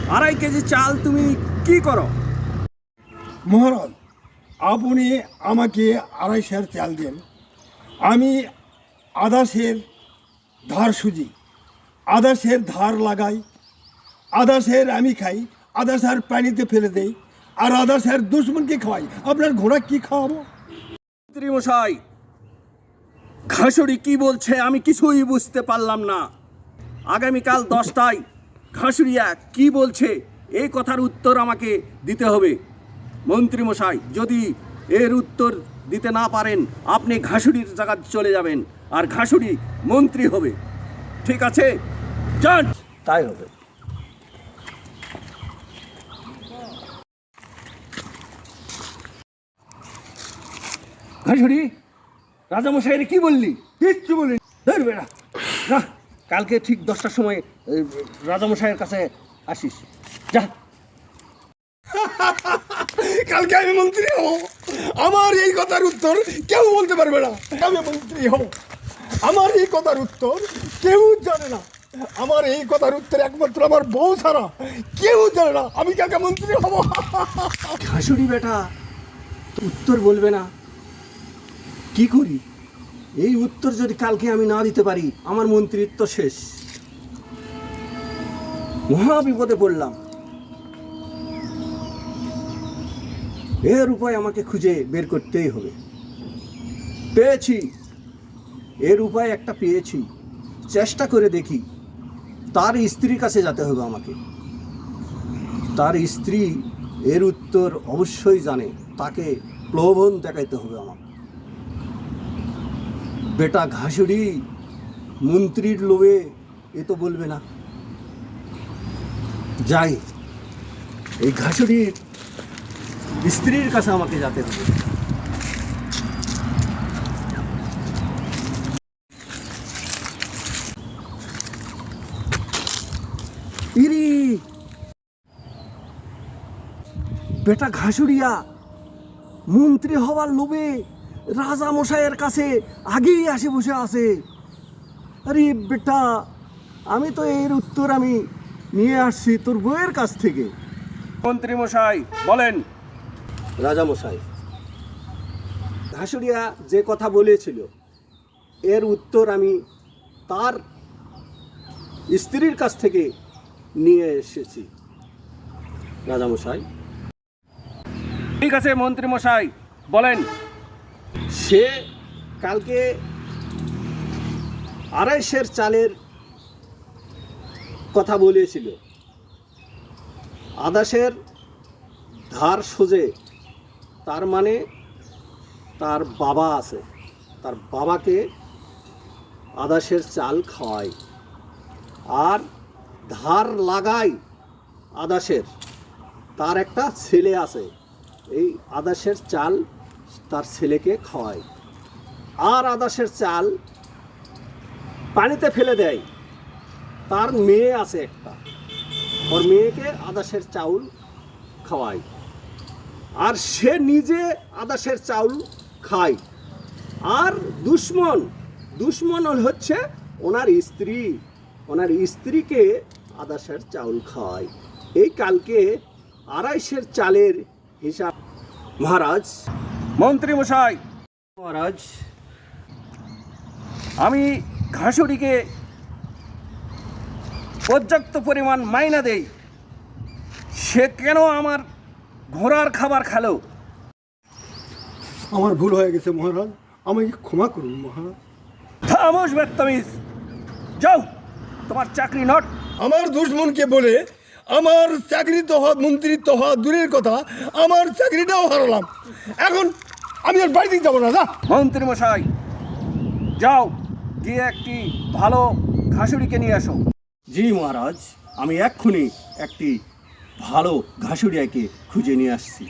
2.5 KG চাল তুমি কি করো? মহারাজ, আপনি আমাকে 2.5 সের চাল দেন, আমি 1/2 সের ধার সুজি, 1/2 সের ধার লাগাই, 1/2 সের আমি খাই, 1/2 সের পানিতে ফেলে দেই, আর 1/2 সের দুশ্মনকে খাওয়াই। আপনার ঘোড়া কি খাওয়াবো? মন্ত্রী মশাই, ঘাসুরি কি বলছে আমি কিছুই বুঝতে পারলাম না। আগামীকাল 10টায় ঘাসুরিয়া কি বলছে এই কথার উত্তর আমাকে দিতে হবে। মন্ত্রী মশাই, যদি এর উত্তর দিতে না পারেন আপনি ঘাসুরির জায়গায় চলে যাবেন আর ঘাসুরি মন্ত্রী হবে। ঠিক আছে, যান। তাই হবে। ঘাসুরি, রাজামশাইয়ের কি বললি? কিচ্ছু বলি ধরবে না, না, কালকে ঠিক 10টার সময় রাজামশাইয়ের কাছে আসিস। যা। কালকে আমি মন্ত্রী হব, আমার এই কথার উত্তর কেউ বলতে পারবে না। আমি মন্ত্রী হব, আমার এই কথার উত্তর কেউ জানে না। আমার এই কথার উত্তর একমাত্র আমার বউ ছাড়া কেউ জানে না। আমি কালকে মন্ত্রী হব। ঘাসুরি বেটা উত্তর বলবে না, কি করি? এই উত্তর যদি কালকে আমি না দিতে পারি আমার মন্ত্রিত্ব শেষ। মহা বিপদে পড়লাম। এর উপায় আমাকে খুঁজে বের করতেই হবে। পেয়েছি, এর উপায় একটা পেয়েছি, চেষ্টা করে দেখি। তার স্ত্রীর কাছে যেতে হবে আমাকে। তার স্ত্রী এর উত্তর অবশ্যই জানে, তাকে প্রলোভন দেখাইতে হবে আমার। বেটা ঘাসুরি মন্ত্রীর লোভে এ তো বলবে না। যাই, এই ঘাসুরির স্ত্রীর কাছে আমাকে যেতে হবে। ইরি, বেটা ঘাসুরিয়া মন্ত্রী হওয়ার লোভে রাজা মশাইয়ের কাছে আগেই আসে বসে আছে। আরে বেটা, আমি তো এর উত্তর আমি নিয়ে আসছি তোর বউয়ের কাছ থেকে। মন্ত্রী মশাই বলেন। রাজা মশাই, ঘাসুরিয়া যে কথা বলেছিল এর উত্তর আমি তার স্ত্রীর কাছ থেকে নিয়ে এসেছি। রাজা মশাই, ঠিক আছে মন্ত্রী মশাই বলেন। সে কালকে 2.5 সের চালের কথা বলেছিল, 1/2 সের ধার সোজে, তার মানে তার বাবা আছে, তার বাবাকে 1/2 সের চাল খাওয়ায়, আর ধার লাগাই 1/2 সের, তার একটা ছেলে আছে, এই 1/2 সের চাল তার ছেলেকে খাওয়ায়, আর 1/2 সের চাল পানিতে ফেলে দেয়, তার মেয়ে আছে একটা, ওর মেয়েকে 1/2 সের চাউল খাওয়ায়, আর সে নিজে 1/2 সের চাউল খায়। আর দুশ্মন হচ্ছে ওনার স্ত্রী, ওনার স্ত্রীকে 1/2 সের চাউল খাওয়ায়। এই কালকে 2.5 সের চালের হিসাব। মহারাজ, মন্ত্রী মশাই, মহারাজ, আমি ঘাসুরিকে পর্যাপ্ত পরিমাণ মাইনা দেই, সে কেন আমার ঘোড়ার খাবার খেলো? আমার ভুল হয়ে গেছে মহারাজ, আমাকে ক্ষমা করুন মহারাজ। থামোস বেত্তমিজ, যাও, তোমার চাকরি নট। আমার দুশ্মনকে বলে আমার চাকরি তো হওয়া, মন্ত্রিত্ব হওয়া দূরের কথা, আমার চাকরিটাও হারালাম। এখন আমি আর বাড়িতে যাবো না। মন্ত্রী মশাই, যাও, গিয়ে একটি ভালো ঘাসুরিকে নিয়ে আসো। জি মহারাজ, আমি এক্ষুনি একটি ভালো ঘাসুরিয়াকে খুঁজে নিয়ে আসছি।